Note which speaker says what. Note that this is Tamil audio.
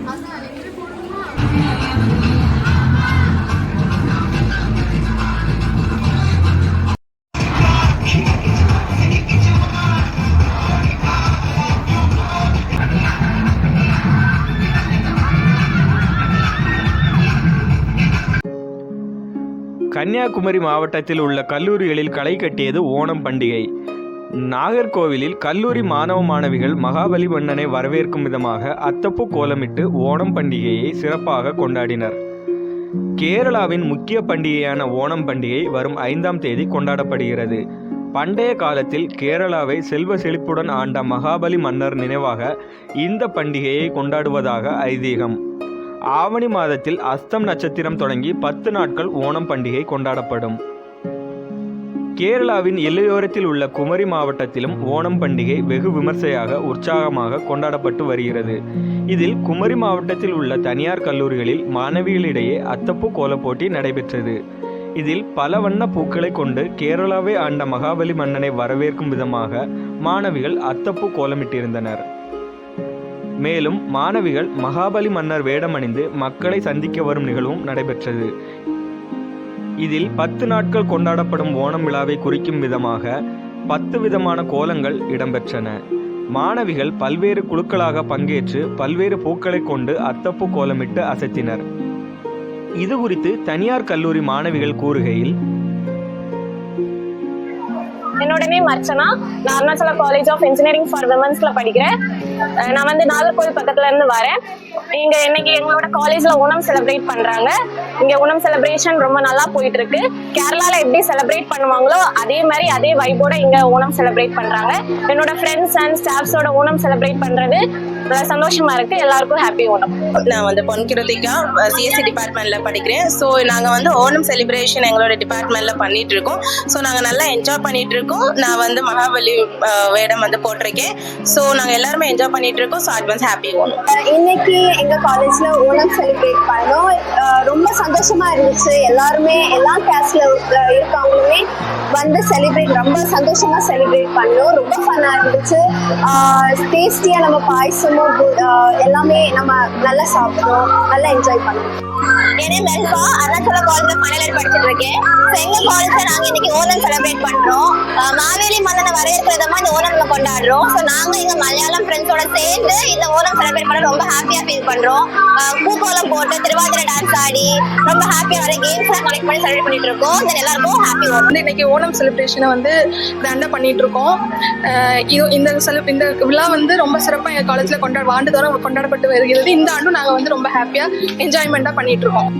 Speaker 1: கன்னியாகுமரி மாவட்டத்தில் உள்ள கல்லூரிகளில் களை கட்டியது ஓணம் பண்டிகை. நாகர்கோவிலில் கல்லூரி மாணவ மாணவிகள் மகாபலி மன்னனை வரவேற்கும் விதமாக அத்தப்பூ கோலமிட்டு ஓணம் பண்டிகையை சிறப்பாக கொண்டாடினர். கேரளாவின் முக்கிய பண்டிகையான ஓணம் பண்டிகை வரும் 5ஆம் தேதி கொண்டாடப்படுகிறது. பண்டைய காலத்தில் கேரளாவை செல்வ செழிப்புடன் ஆண்ட மகாபலி மன்னர் நினைவாக இந்த பண்டிகையை கொண்டாடுவதாக ஐதீகம். ஆவணி மாதத்தில் அஸ்தம் நட்சத்திரம் தொடங்கி 10 நாட்கள் ஓணம் பண்டிகை கொண்டாடப்படும். கேரளாவின் எல்லையோரத்தில் உள்ள குமரி மாவட்டத்திலும் ஓணம் பண்டிகை வெகு விமர்சையாக உற்சாகமாக கொண்டாடப்பட்டு வருகிறது. இதில் குமரி மாவட்டத்தில் உள்ள தனியார் கல்லூரிகளில் மாணவிகளிடையே அத்தப்பூ கோலப் போட்டி நடைபெற்றது. இதில் பல வண்ண பூக்களை கொண்டு கேரளாவை ஆண்ட மகாபலி மன்னனை வரவேற்கும் விதமாக மாணவிகள் அத்தப்பூ கோலமிட்டிருந்தனர். மேலும் மாணவிகள் மகாபலி மன்னர் வேடமணிந்து மக்களை சந்திக்க வரும் நிகழ்வும் நடைபெற்றது. இதில் 10 நாட்கள் கொண்டாடப்படும் ஓணம் விழாவை குறிக்கும் விதமாக 10 விதமான கோலங்கள் இடம்பெற்றன. மாணவிகள் பல்வேறு குழுக்களாக பங்கேற்று பல்வேறு பூக்களை கொண்டு அத்தப்பூ கோலமிட்டு அசத்தினர். இது குறித்து தனியார் கல்லூரி மாணவிகள் கூறுகையில்,
Speaker 2: என்னோட நேம் அர்ச்சனா. நான் Arunachala college of engineering for விமன்ஸ்ல படிக்கிறேன். நான் வந்து நாகர்கோவில் பக்கத்துல இருந்து வரேன். இங்க இன்னைக்கு எங்களோட காலேஜ்ல ஓணம் செலிப்ரேட் பண்றாங்க. இங்க ஓணம் செலிப்ரேஷன் ரொம்ப நல்லா போயிட்டு இருக்கு. கேரளால எப்படி செலிப்ரேட் பண்ணுவாங்களோ அதே மாதிரி அதே வைபோட இங்க ஓணம் செலிப்ரேட் பண்றாங்க. என்னோட ஃப்ரெண்ட்ஸ் அண்ட் ஸ்டாஃப்ஸோட ஓணம் செலிப்ரேட் பண்றது சந்தோஷமா இருக்கு. எல்லாருக்கும் ஹாப்பி ஓணம்.
Speaker 3: நான் வந்து பொன்கிருத்திகா சிஎஸ்சி டிபார்ட்மெண்ட்ல படிக்கிறேன். ஸோ நாங்க வந்து ஓணம் செலிப்ரேஷன் எங்களோட டிபார்ட்மெண்ட்ல பண்ணிட்டு இருக்கோம். ஸோ நாங்க நல்லா என்ஜாய் பண்ணிட்டு இருக்கோம். நான் வந்து மகாபலி வேடம் வந்து போட்டிருக்கேன். ஸோ நாங்க எல்லாருமே என்ஜாய் பண்ணிட்டு இருக்கோம். So advance happy Onam.
Speaker 4: இன்னைக்கு எங்க காலேஜ்ல ஓணம் செலிப்ரேட் பண்ணோம். ரொம்ப சந்தோஷமா இருந்துச்சு. எல்லாருமே எல்லா கேஸ்ட்ல இருக்கவங்களுமே வந்து செலிப்ரேட் ரொம்ப சந்தோஷமா செலிப்ரேட் பண்ணோம். ரொம்ப ஃபன்னா இருந்துச்சு. டேஸ்டியா நம்ம பாயசமும் எல்லாமே நம்ம நல்லா சாப்பிட்டோம். நல்லா என்ஜாய் பண்ணோம்.
Speaker 5: என் நேம் மெல்பா. அருணாச்சலா காலேஜ்ல ஃபைனல் இயர் படிச்சுட்டு இருக்கேன். எங்க காலேஜ்ல நாங்க இன்னைக்கு ஓணம் செலிப்ரேட் பண்றோம். மாவேலி மன்னனை வரவேற்கிற விதமா இந்த ஓணம் கொண்டாடுறோம். ஸோ நாங்க எங்க மலையாளம் ஃப்ரெண்ட்ஸோட சேர்ந்து இந்த ஓணம் செலிப்ரேட் பண்ண ரொம்ப ஹாப்பியா ஃபீல் பண்றோம். பூக்கோலம் போட்டு திருவாதிரை டான்ஸ் ஆடி ரொம்ப ஹாப்பியா வர கேம்ஸ் எல்லாம் கலெக்ட் பண்ணி செலிப்ரேட் பண்ணிட்டு இருக்கோம். எல்லாருக்கும் ஹாப்பி ஓணம்.
Speaker 3: இன்னைக்கு ஓணம் செலிப்ரேஷனை வந்து கிராண்டா பண்ணிட்டு இருக்கோம். இந்த விழா வந்து ரொம்ப சிறப்பா எங்க காலேஜ்ல ஆண்டுதோறும் கொண்டாடப்பட்டு வருகிறது. இந்த ஆண்டும் நாங்க வந்து ரொம்ப ஹாப்பியா என்ஜாய்மெண்டா பண்ணிட்டு இருக்கோம்.